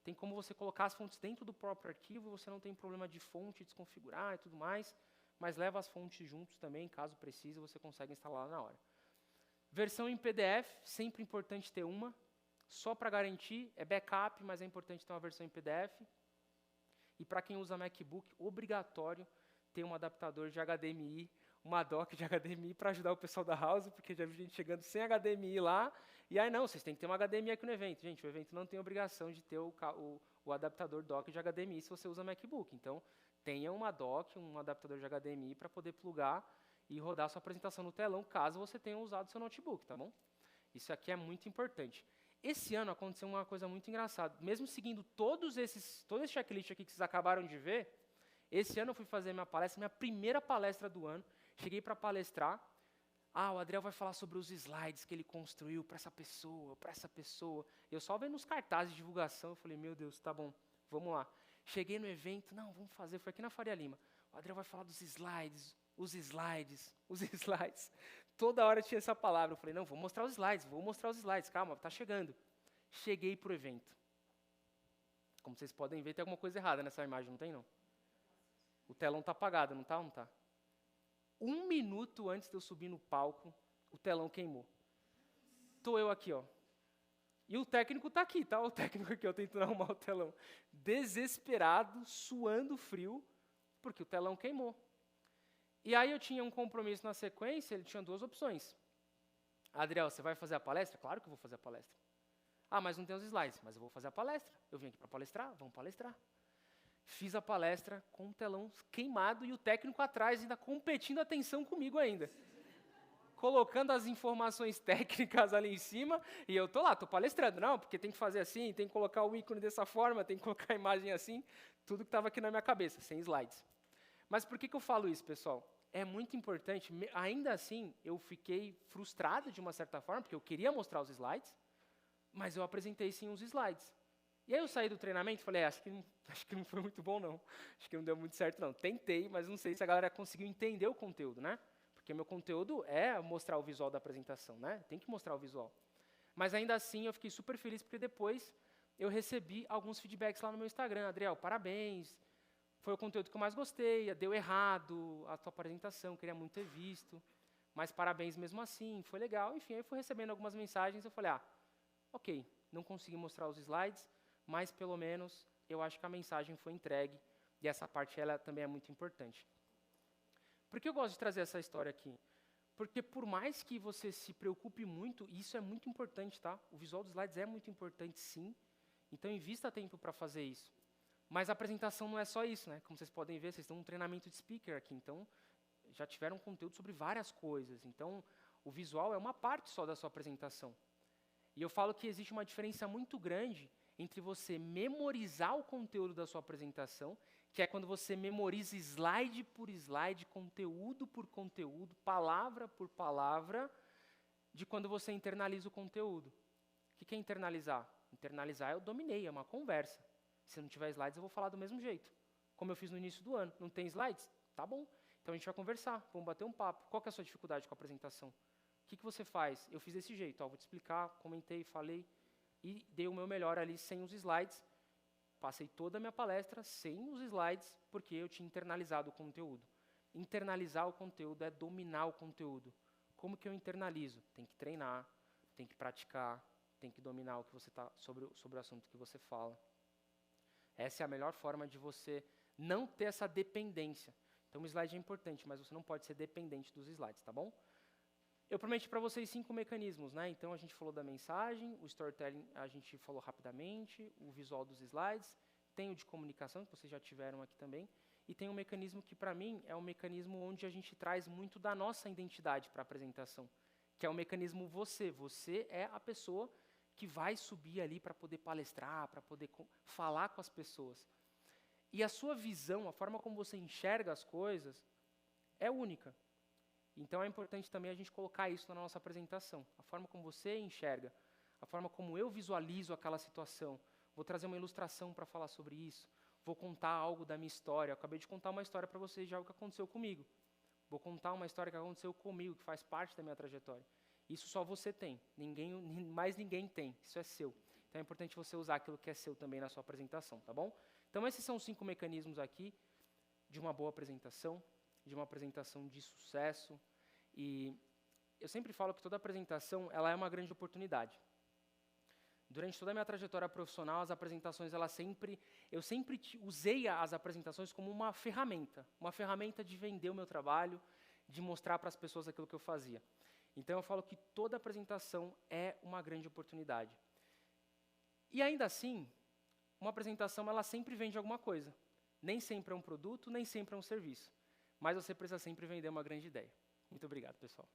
Tem como você colocar as fontes dentro do próprio arquivo, você não tem problema de fonte, desconfigurar e tudo mais, mas leva as fontes juntos também, caso precise, você consegue instalar lá na hora. Versão em PDF, sempre importante ter uma, só para garantir, é backup, mas é importante ter uma versão em PDF. E para quem usa MacBook, obrigatório ter um adaptador de HDMI, uma dock de HDMI para ajudar o pessoal da house, porque já vi gente chegando sem HDMI lá, e aí não, vocês têm que ter um HDMI aqui no evento. Gente, o evento não tem obrigação de ter o adaptador dock de HDMI se você usa MacBook. Então, tenha uma dock, um adaptador de HDMI para poder plugar e rodar a sua apresentação no telão, caso você tenha usado o seu notebook, tá bom? Isso aqui é muito importante. Esse ano aconteceu uma coisa muito engraçada. Mesmo seguindo todo esse checklist aqui que vocês acabaram de ver, esse ano eu fui fazer minha primeira palestra do ano. Cheguei para palestrar. O Adriel vai falar sobre os slides que ele construiu para essa pessoa, para essa pessoa. Eu só vendo os cartazes de divulgação, eu falei, meu Deus, tá bom, vamos lá. Cheguei no evento, não, vamos fazer, foi aqui na Faria Lima. O Adriel vai falar dos slides, os slides, os slides. Toda hora tinha essa palavra. Eu falei, não, vou mostrar os slides, calma, está chegando. Cheguei para o evento. Como vocês podem ver, tem alguma coisa errada nessa imagem, não tem não? O telão está apagado, não está ou não está? 1 minuto antes de eu subir no palco, o telão queimou. Estou eu aqui, ó. E o técnico está aqui, tá? O técnico aqui, ó, tentando arrumar o telão. Desesperado, suando frio, porque o telão queimou. E aí eu tinha um compromisso na sequência, ele tinha 2 opções. Adriel, você vai fazer a palestra? Claro que eu vou fazer a palestra. Mas não tem os slides. Mas eu vou fazer a palestra. Eu vim aqui para palestrar, vamos palestrar. Fiz a palestra com o telão queimado e o técnico atrás ainda competindo a atenção comigo ainda. Colocando as informações técnicas ali em cima e eu tô lá, tô palestrando. Não, porque tem que fazer assim, tem que colocar o ícone dessa forma, tem que colocar a imagem assim. Tudo que estava aqui na minha cabeça, sem slides. Mas por que eu falo isso, pessoal? É muito importante, ainda assim, eu fiquei frustrado de uma certa forma, porque eu queria mostrar os slides, mas eu apresentei sim os slides. E aí eu saí do treinamento e falei, acho que não foi muito bom não, acho que não deu muito certo não. Tentei, mas não sei se a galera conseguiu entender o conteúdo, né? Porque meu conteúdo é mostrar o visual da apresentação, né? Tem que mostrar o visual. Mas ainda assim eu fiquei super feliz, porque depois eu recebi alguns feedbacks lá no meu Instagram. Adriel, parabéns, foi o conteúdo que eu mais gostei, deu errado a tua apresentação, queria muito ter visto, mas parabéns mesmo assim, foi legal. Enfim, aí fui recebendo algumas mensagens, eu falei, ok, não consegui mostrar os slides, mas pelo menos eu acho que a mensagem foi entregue, e essa parte ela também é muito importante. Por que eu gosto de trazer essa história aqui? Porque por mais que você se preocupe muito, e isso é muito importante, tá? O visual dos slides é muito importante, sim, então invista tempo para fazer isso. Mas a apresentação não é só isso, né? Como vocês podem ver, vocês estão num treinamento de speaker aqui, então já tiveram conteúdo sobre várias coisas. Então, o visual é uma parte só da sua apresentação. E eu falo que existe uma diferença muito grande entre você memorizar o conteúdo da sua apresentação, que é quando você memoriza slide por slide, conteúdo por conteúdo, palavra por palavra, de quando você internaliza o conteúdo. O que é internalizar? Internalizar eu dominei, é uma conversa. Se não tiver slides, eu vou falar do mesmo jeito. Como eu fiz no início do ano. Não tem slides? Tá bom. Então a gente vai conversar, vamos bater um papo. Qual que é a sua dificuldade com a apresentação? O que você faz? Eu fiz desse jeito, vou te explicar, comentei, falei e dei o meu melhor ali sem os slides. Passei toda a minha palestra sem os slides, porque eu tinha internalizado o conteúdo. Internalizar o conteúdo é dominar o conteúdo. Como que eu internalizo? Tem que treinar, tem que praticar, tem que dominar o que você tá sobre o assunto que você fala. Essa é a melhor forma de você não ter essa dependência. Então, o slide é importante, mas você não pode ser dependente dos slides, tá bom? Eu prometi para vocês 5 mecanismos, né? Então, a gente falou da mensagem, o storytelling a gente falou rapidamente, o visual dos slides, tem o de comunicação, que vocês já tiveram aqui também, e tem um mecanismo que, para mim, é um mecanismo onde a gente traz muito da nossa identidade para a apresentação, que é o mecanismo você. Você é a pessoa que vai subir ali para poder palestrar, para poder falar com as pessoas. E a sua visão, a forma como você enxerga as coisas, é única. Então é importante também a gente colocar isso na nossa apresentação. A forma como você enxerga, a forma como eu visualizo aquela situação. Vou trazer uma ilustração para falar sobre isso. Vou contar algo da minha história. Eu acabei de contar uma história para vocês de algo que aconteceu comigo. Vou contar uma história que aconteceu comigo, que faz parte da minha trajetória. Isso só você tem. Mais ninguém tem. Isso é seu. Então é importante você usar aquilo que é seu também na sua apresentação, tá bom? Então esses são os 5 mecanismos aqui de uma boa apresentação, de uma apresentação de sucesso. E eu sempre falo que toda apresentação ela é uma grande oportunidade. Durante toda a minha trajetória profissional, as apresentações, eu sempre usei as apresentações como uma ferramenta de vender o meu trabalho, de mostrar para as pessoas aquilo que eu fazia. Então eu falo que toda apresentação é uma grande oportunidade. E ainda assim, uma apresentação ela sempre vende alguma coisa. Nem sempre é um produto, nem sempre é um serviço. Mas você precisa sempre vender uma grande ideia. Muito obrigado, pessoal.